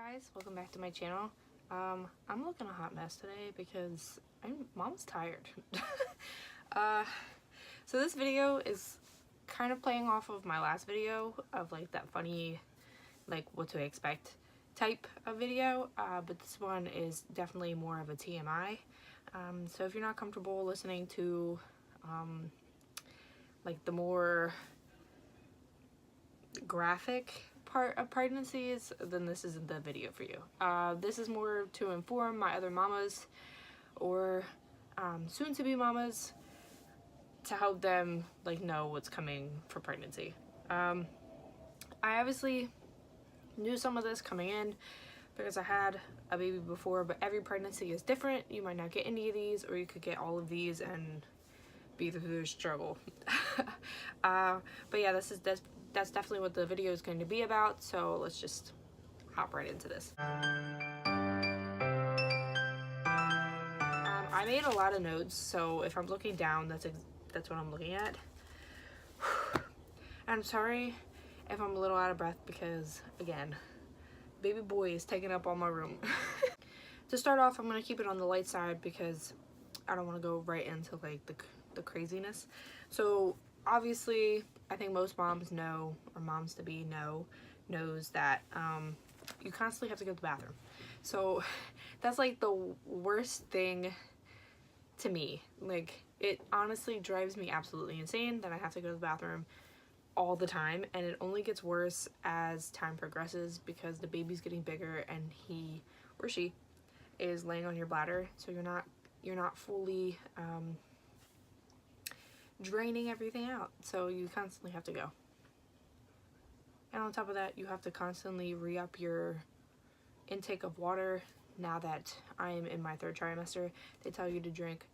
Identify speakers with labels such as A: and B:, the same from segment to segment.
A: guys, welcome back to my channel. I'm looking a hot mess today because mom's tired. So this video is kind of playing off of my last video of like that funny, like what to expect type of video, but this one is definitely more of a TMI. So if you're not comfortable listening to like the more graphic part of pregnancies, then this isn't the video for you. This is more to inform my other mamas or soon-to-be mamas to help them like know what's coming for pregnancy. I obviously knew some of this coming in because I had a baby before, but every pregnancy is different. You might not get any of these, or you could get all of these and be through the struggle. But yeah, that's definitely what the video is going to be about, so let's just hop right into this. I made a lot of notes, so if I'm looking down, that's what I'm looking at. I'm sorry if I'm a little out of breath because, again, baby boy is taking up all my room. To start off, I'm going to keep it on the light side because I don't want to go right into like the craziness. So obviously, I think most moms know, or moms to be knows that you constantly have to go to the bathroom. So that's like the worst thing to me. Like, it honestly drives me absolutely insane that I have to go to the bathroom all the time, and it only gets worse as time progresses because the baby's getting bigger and he or she is laying on your bladder, so you're not fully draining everything out, so you constantly have to go. And on top of that, you have to constantly re-up your intake of water. Now that I am in my 3rd trimester, they tell you to drink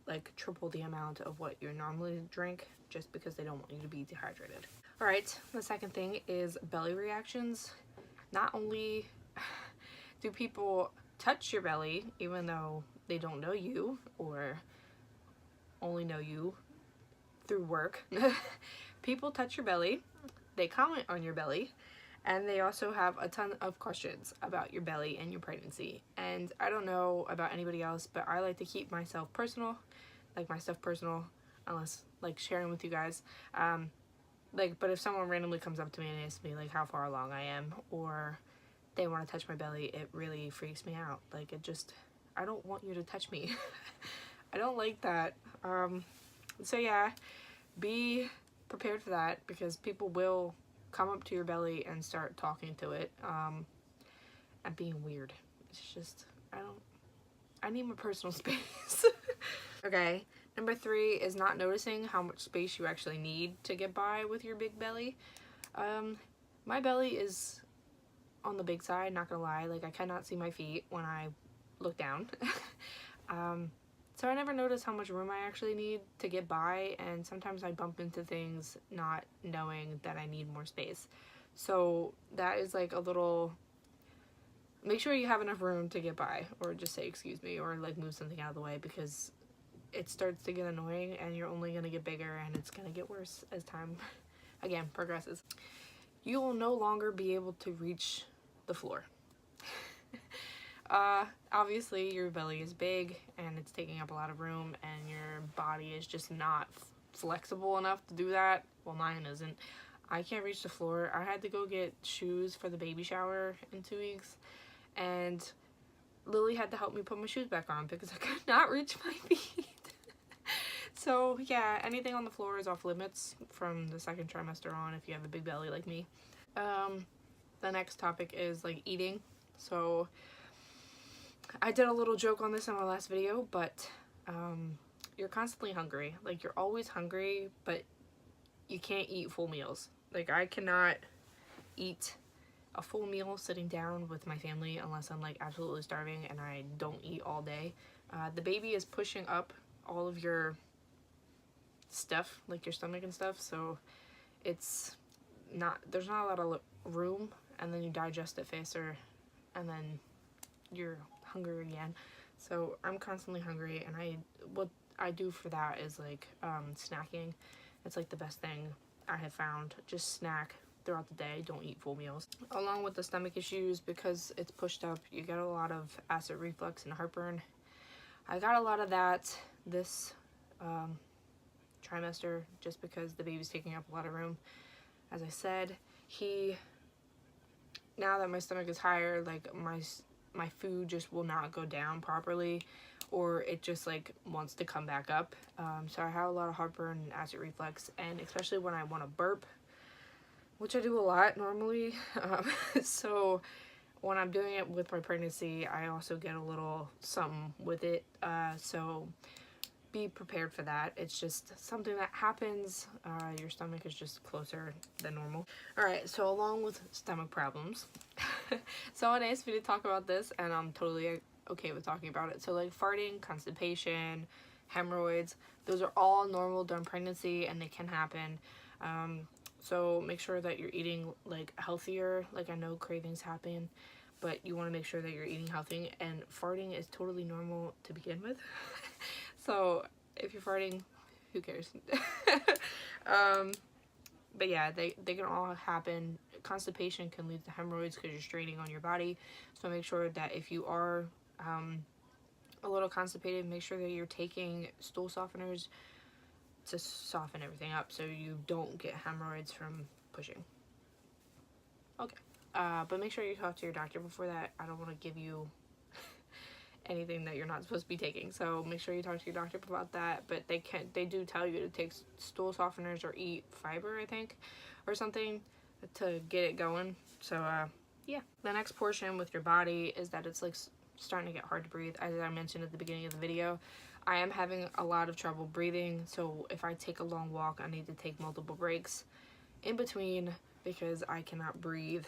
A: like triple the amount of what you normally drink just because they don't want you to be dehydrated. Alright, the second thing is belly reactions. Not only do people touch your belly even though they don't know you or only know you through work, people touch your belly, they comment on your belly, and they also have a ton of questions about your belly and your pregnancy. And I don't know about anybody else, but I like to keep myself personal, like my stuff personal, unless like sharing with you guys. But if someone randomly comes up to me and asks me like how far along I am, or they want to touch my belly, it really freaks me out. Like, I don't want you to touch me. I don't like that. So yeah, be prepared for that because people will come up to your belly and start talking to it and being weird. It's just, I need my personal space. Okay, number 3 is not noticing how much space you actually need to get by with your big belly. My belly is on the big side, not gonna lie. Like, I cannot see my feet when I look down. So I never notice how much room I actually need to get by, and sometimes I bump into things not knowing that I need more space. So that is like a little, make sure you have enough room to get by, or just say excuse me, or like move something out of the way, because it starts to get annoying and you're only going to get bigger and it's going to get worse as time, again, progresses. You will no longer be able to reach the floor. Obviously your belly is big and it's taking up a lot of room and your body is just not flexible enough to do that. Well, mine isn't. I can't reach the floor. I had to go get shoes for the baby shower in 2 weeks, and Lily had to help me put my shoes back on because I could not reach my feet. So yeah, anything on the floor is off limits from the 2nd trimester on if you have a big belly like me. The next topic is like eating. So I did a little joke on this in my last video, but you're constantly hungry. Like, you're always hungry, but you can't eat full meals. Like, I cannot eat a full meal sitting down with my family unless I'm like absolutely starving and I don't eat all day. The baby is pushing up all of your stuff, like your stomach and stuff, so there's not a lot of room, and then you digest it faster and then you're hungry again. So I'm constantly hungry, and what I do for that is like snacking. It's like the best thing I have found. Just snack throughout the day. Don't eat full meals. Along with the stomach issues, because it's pushed up, you get a lot of acid reflux and heartburn. I got a lot of that this trimester just because the baby's taking up a lot of room. As I said, now that my stomach is higher, like my food just will not go down properly, or it just like wants to come back up. So I have a lot of heartburn and acid reflux, and especially when I want to burp, which I do a lot normally. So when I'm doing it with my pregnancy, I also get a little something with it. So be prepared for that. It's just something that happens. Your stomach is just closer than normal. Alright, so along with stomach problems, someone asked me to talk about this, and I'm totally okay with talking about it. So like farting, constipation, hemorrhoids, those are all normal during pregnancy, and they can happen. So make sure that you're eating like healthier. Like, I know cravings happen, but you want to make sure that you're eating healthy, and farting is totally normal to begin with. So if you're farting, who cares? But yeah, they can all happen. Constipation can lead to hemorrhoids because you're straining on your body. So make sure that if you are a little constipated, make sure that you're taking stool softeners to soften everything up so you don't get hemorrhoids from pushing. Okay. But make sure you talk to your doctor before that. I don't want to give you anything that you're not supposed to be taking, so make sure you talk to your doctor about that. But they do tell you to take stool softeners or eat fiber, I think, or something to get it going. So yeah, the next portion with your body is that it's like starting to get hard to breathe. As I mentioned at the beginning of the video, I am having a lot of trouble breathing, so if I take a long walk, I need to take multiple breaks in between because I cannot breathe.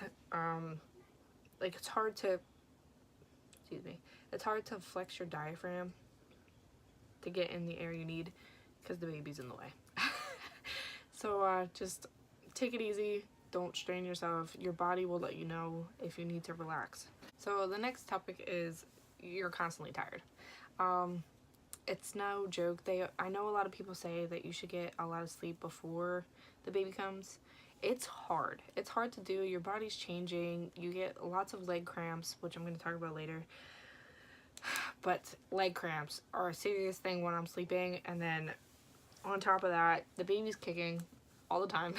A: Like, it's hard to flex your diaphragm to get in the air you need because the baby's in the way. So just take it easy. Don't strain yourself. Your body will let you know if you need to relax. So the next topic is you're constantly tired. It's no joke. I know a lot of people say that you should get a lot of sleep before the baby comes. It's hard. It's hard to do. Your body's changing. You get lots of leg cramps, which I'm going to talk about later. But leg cramps are a serious thing when I'm sleeping, and then on top of that, the baby's kicking all the time.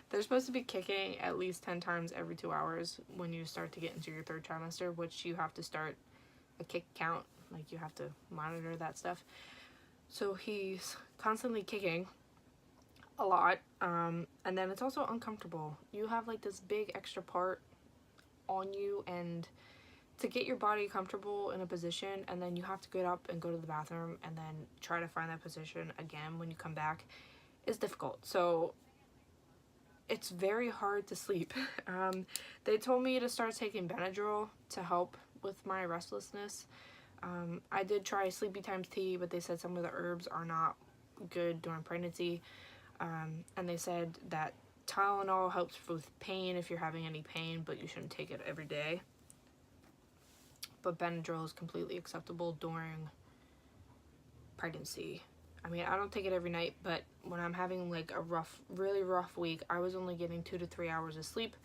A: They're supposed to be kicking at least 10 times every 2 hours when you start to get into your third trimester, which you have to start a kick count. Like, you have to monitor that stuff. So he's constantly kicking a lot, and then it's also uncomfortable. You have like this big extra part on you, and to get your body comfortable in a position, and then you have to get up and go to the bathroom and then try to find that position again when you come back, is difficult. So it's very hard to sleep. They told me to start taking Benadryl to help with my restlessness. I did try Sleepy Times tea, but they said some of the herbs are not good during pregnancy. And they said that Tylenol helps with pain if you're having any pain, but you shouldn't take it every day. But Benadryl is completely acceptable during pregnancy. I mean, I don't take it every night, but when I'm having like a really rough week, I was only getting 2 to 3 hours of sleep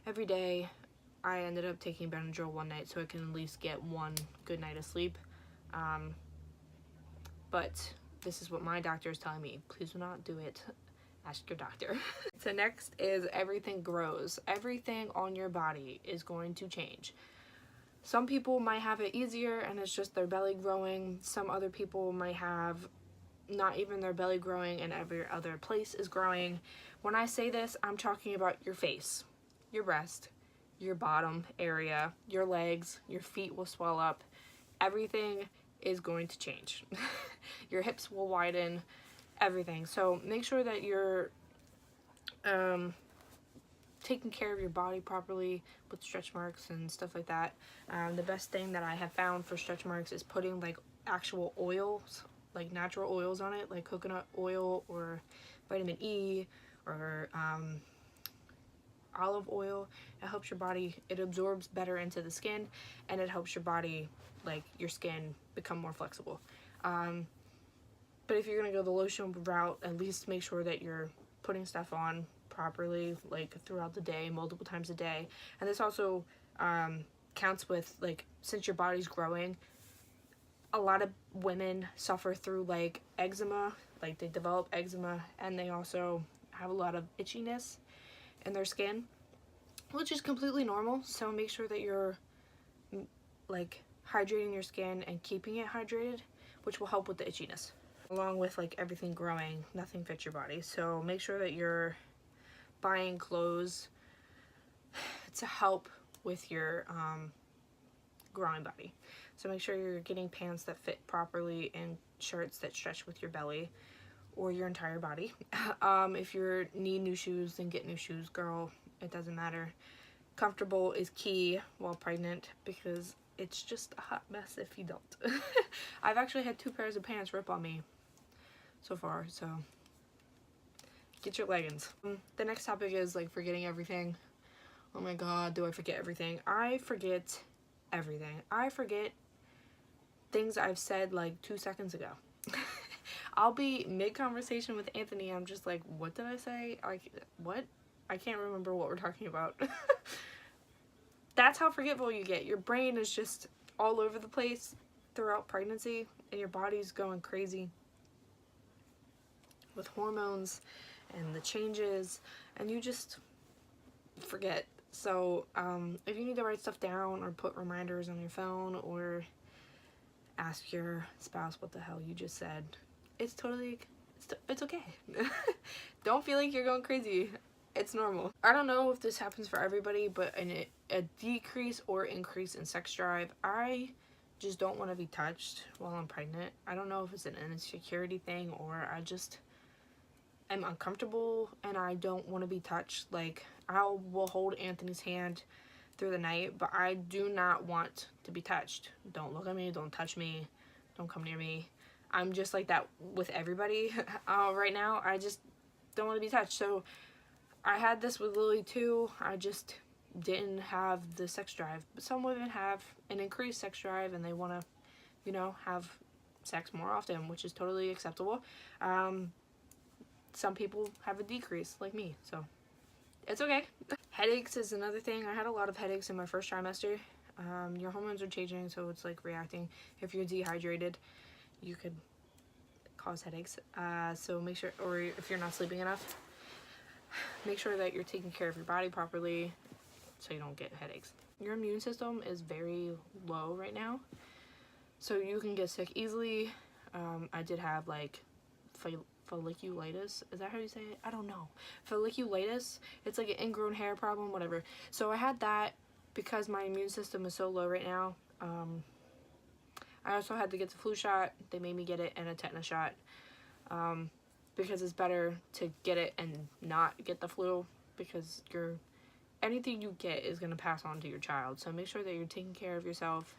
A: every day. I ended up taking Benadryl one night so I can at least get one good night of sleep. But this is what my doctor is telling me. Please do not do it. Ask your doctor. So next is everything grows. Everything on your body is going to change. Some people might have it easier and it's just their belly growing. Some other people might have not even their belly growing and every other place is growing. When I say this, I'm talking about your face, your breast, your bottom area, your legs, your feet will swell up. Everything is going to change. Your hips will widen, everything. So make sure that you're taking care of your body properly with stretch marks and stuff like that. The best thing that I have found for stretch marks is putting like actual oils, like natural oils on it, like coconut oil or vitamin E or olive oil. It helps your body, it absorbs better into the skin, and it helps your body, like your skin, become more flexible. But if you're gonna go the lotion route, at least make sure that you're putting stuff on properly, like throughout the day, multiple times a day. And this also counts with, like, since your body's growing, a lot of women suffer through like eczema, like they develop eczema, and they also have a lot of itchiness in their skin, which is completely normal. So make sure that you're like hydrating your skin and keeping it hydrated, which will help with the itchiness. Along with like everything growing, nothing fits your body. So make sure that you're buying clothes to help with your growing body. So make sure you're getting pants that fit properly and shirts that stretch with your belly or your entire body. If you need new shoes, then get new shoes, girl. It doesn't matter. Comfortable is key while pregnant because it's just a hot mess if you don't. I've actually had 2 pairs of pants rip on me so far, so get your leggings. The next topic is like forgetting everything. Oh my god, do I forget everything? I forget everything. I forget things I've said like 2 seconds ago. I'll be mid-conversation with Anthony, I'm just like, what did I say? Like, what? I can't remember what we're talking about. That's how forgetful you get. Your brain is just all over the place throughout pregnancy, and your body's going crazy with hormones and the changes, and you just forget. So if you need to write stuff down or put reminders on your phone or ask your spouse what the hell you just said, it's totally, it's okay. Don't feel like you're going crazy. It's normal. I don't know if this happens for everybody, but a decrease or increase in sex drive. I just don't want to be touched while I'm pregnant. I don't know if it's an insecurity thing or I just am uncomfortable and I don't want to be touched. Like, I will hold Anthony's hand through the night, but I do not want to be touched. Don't look at me, don't touch me, don't come near me. I'm just like that with everybody right now. I just don't want to be touched. So I had this with Lillie too. I just didn't have the sex drive. But some women have an increased sex drive and they want to, you know, have sex more often, which is totally acceptable. Some people have a decrease like me, so it's okay. Headaches is another thing. I had a lot of headaches in my first trimester. Your hormones are changing, so it's like reacting. If you're dehydrated, you could cause headaches. So make sure, or if you're not sleeping enough, make sure that you're taking care of your body properly so you don't get headaches. Your immune system is very low right now, so you can get sick easily. I did have like folliculitis. Is that how you say it? I don't know. Folliculitis. It's like an ingrown hair problem, whatever. So I had that because my immune system is so low right now. I also had to get the flu shot. They made me get it and a tetanus shot. Because it's better to get it and not get the flu, because anything you get is going to pass on to your child. So make sure that you're taking care of yourself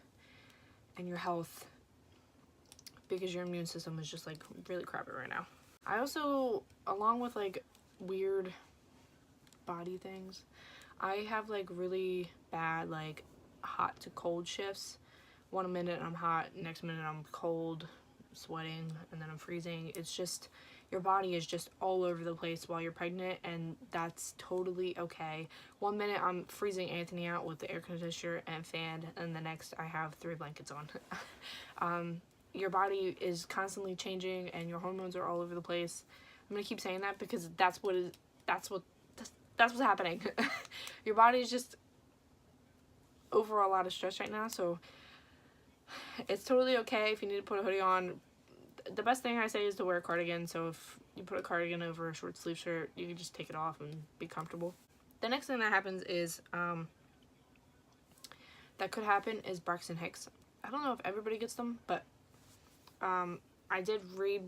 A: and your health, because your immune system is just like really crappy right now. I also, along with like weird body things, I have like really bad like hot to cold shifts. One minute I'm hot, next minute I'm cold, sweating, and then I'm freezing. It's just, your body is just all over the place while you're pregnant, and that's totally okay. One minute I'm freezing Anthony out with the air conditioner and fan, and the next I have 3 blankets on. Your body is constantly changing and your hormones are all over the place. I'm gonna keep saying that because that's what's happening. Your body is just over a lot of stress right now, so it's totally okay if you need to put a hoodie on. The best thing I say is to wear a cardigan, so if you put a cardigan over a short sleeve shirt, you can just take it off and be comfortable. The next thing that happens is, that could happen is Braxton Hicks. I don't know if everybody gets them, but I did read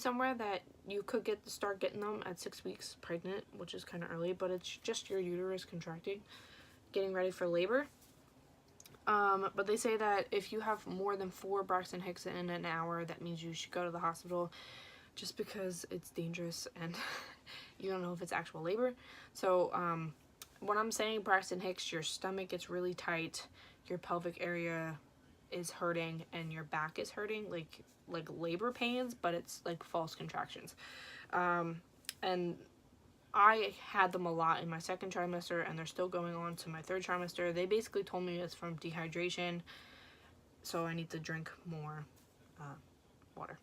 A: somewhere that you could start getting them at 6 weeks pregnant, which is kind of early, but it's just your uterus contracting, getting ready for labor. But they say that if you have more than 4 Braxton Hicks in an hour, that means you should go to the hospital, just because it's dangerous and you don't know if it's actual labor. So when I'm saying Braxton Hicks, your stomach gets really tight, your pelvic area is hurting, and your back is hurting, like labor pains, but it's like false contractions. And I had them a lot in my second trimester, and they're still going on to my third trimester. They basically told me it's from dehydration, so I need to drink more water.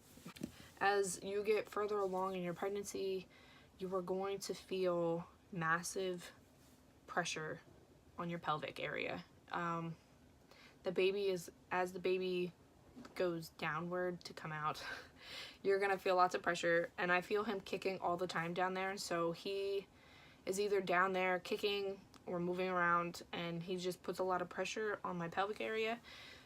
A: As you get further along in your pregnancy, you are going to feel massive pressure on your pelvic area. As the baby goes downward to come out, you're gonna feel lots of pressure, and I feel him kicking all the time down there. So he is either down there kicking or moving around, and he just puts a lot of pressure on my pelvic area.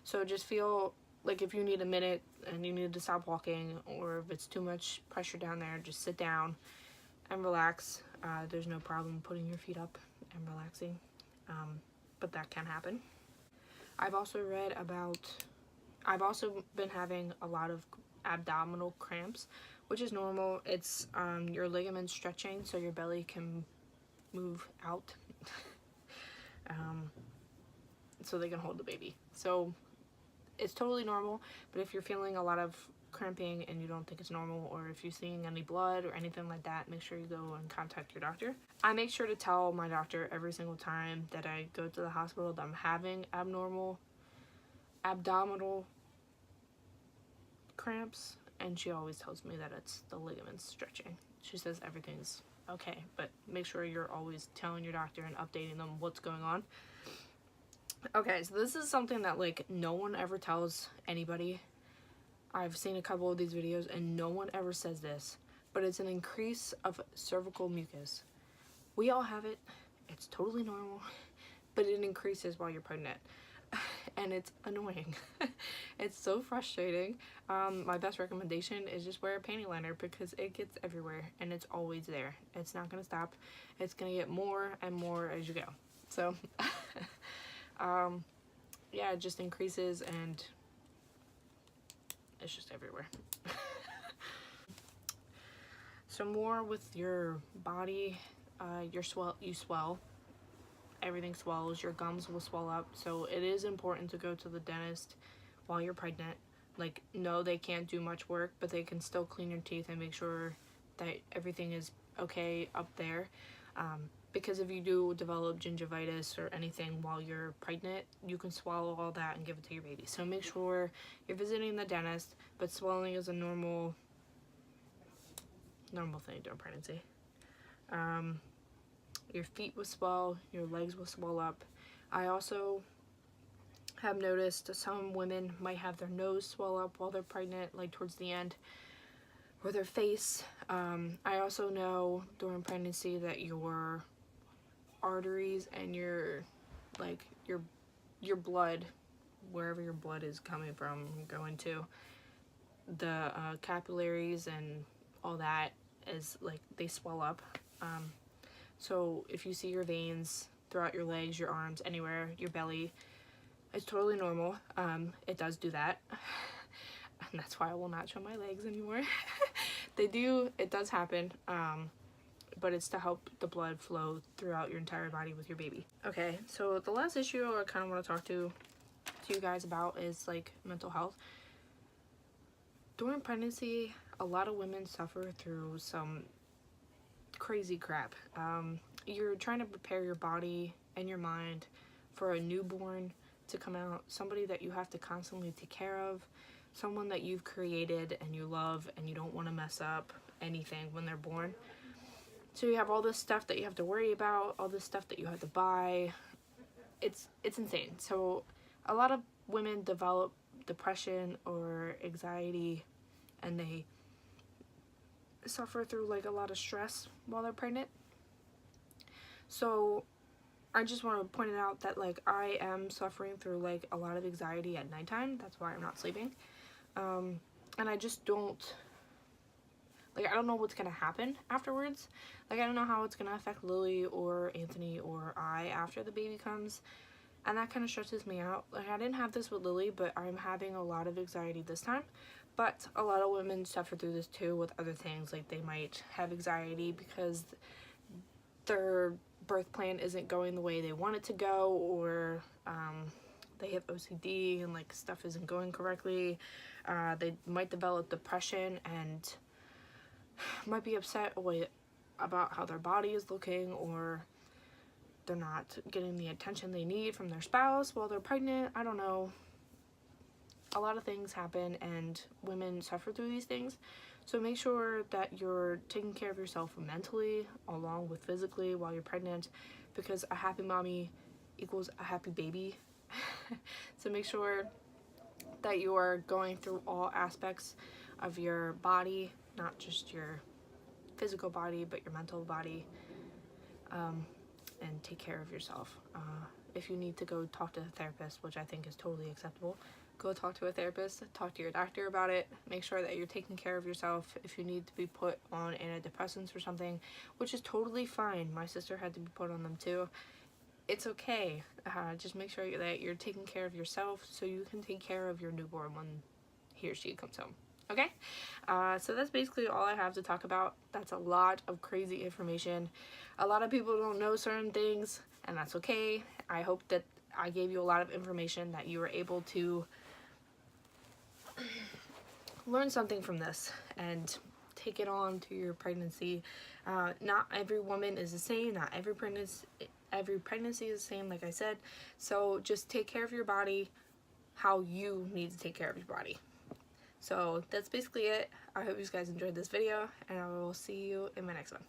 A: So just feel like if you need a minute and you need to stop walking, or if it's too much pressure down there, just sit down and relax. There's no problem putting your feet up and relaxing, but that can happen. I've also been having a lot of abdominal cramps, which is normal. It's your ligaments stretching so your belly can move out so they can hold the baby. So it's totally normal, but if you're feeling a lot of cramping and you don't think it's normal, or if you're seeing any blood or anything like that, make sure you go and contact your doctor. I make sure to tell my doctor every single time that I go to the hospital that I'm having abnormal abdominal cramps, and she always tells me that it's the ligaments stretching. She says everything's okay, but make sure you're always telling your doctor and updating them what's going on. Okay, so this is something that like no one ever tells anybody. I've seen a couple of these videos and no one ever says this, but it's an increase of cervical mucus. We all have it. It's totally normal, but it increases while you're pregnant. And it's annoying. It's so frustrating. My best recommendation is just wear a panty liner because it gets everywhere and it's always there. It's not gonna stop. It's gonna get more and more as you go. So yeah, it just increases and it's just everywhere. So more with your body, you swell. Everything swells, your gums will swell up, so it is important to go to the dentist while you're pregnant. Like, no, they can't do much work, but they can still clean your teeth and make sure that everything is okay up there, because if you do develop gingivitis or anything while you're pregnant, you can swallow all that and give it to your baby. So make sure you're visiting the dentist, but swelling is a normal thing during pregnancy. Your feet will swell, your legs will swell up. I also have noticed some women might have their nose swell up while they're pregnant, like towards the end, or their face. I also know during pregnancy that your arteries and your blood, wherever your blood is coming from, going to, the capillaries and all that is like, they swell up. So if you see your veins throughout your legs, your arms, anywhere, your belly, it's totally normal. It does do that. And that's why I will not show my legs anymore. It does happen. But it's to help the blood flow throughout your entire body with your baby. Okay, so the last issue I kind of want to talk to you guys about is like mental health. During pregnancy, a lot of women suffer through some crazy crap. You're trying to prepare your body and your mind for a newborn to come out, somebody that you have to constantly take care of, someone that you've created and you love and you don't want to mess up anything when they're born. So you have all this stuff that you have to worry about, all this stuff that you have to buy. It's insane. So a lot of women develop depression or anxiety, and they suffer through like a lot of stress while they're pregnant. So I just want to point it out that like I am suffering through like a lot of anxiety at nighttime. That's why I'm not sleeping. And I just don't, like, I don't know what's gonna happen afterwards. Like, I don't know how it's gonna affect Lillie or Anthony or I after the baby comes, and that kind of stresses me out. Like, I didn't have this with Lillie, but I'm having a lot of anxiety this time. But a lot of women suffer through this too with other things. Like, they might have anxiety because their birth plan isn't going the way they want it to go, or they have OCD and like stuff isn't going correctly. They might develop depression and might be upset about how their body is looking, or they're not getting the attention they need from their spouse while they're pregnant. I don't know. A lot of things happen and women suffer through these things. So make sure that you're taking care of yourself mentally along with physically while you're pregnant, because a happy mommy equals a happy baby. So make sure that you are going through all aspects of your body, not just your physical body, but your mental body, and take care of yourself. If you need to go talk to a therapist, which I think is totally acceptable, go talk to a therapist, talk to your doctor about it. Make sure that you're taking care of yourself. If you need to be put on antidepressants or something, which is totally fine. My sister had to be put on them too. It's okay. Just make sure that you're taking care of yourself so you can take care of your newborn when he or she comes home. Okay? So that's basically all I have to talk about. That's a lot of crazy information. A lot of people don't know certain things, and that's okay. I hope that I gave you a lot of information that you were able to learn something from this and take it on to your pregnancy. Not every woman is the same. Not every pregnancy is the same, like I said. So just take care of your body how you need to take care of your body. So that's basically it. I hope you guys enjoyed this video, and I will see you in my next one.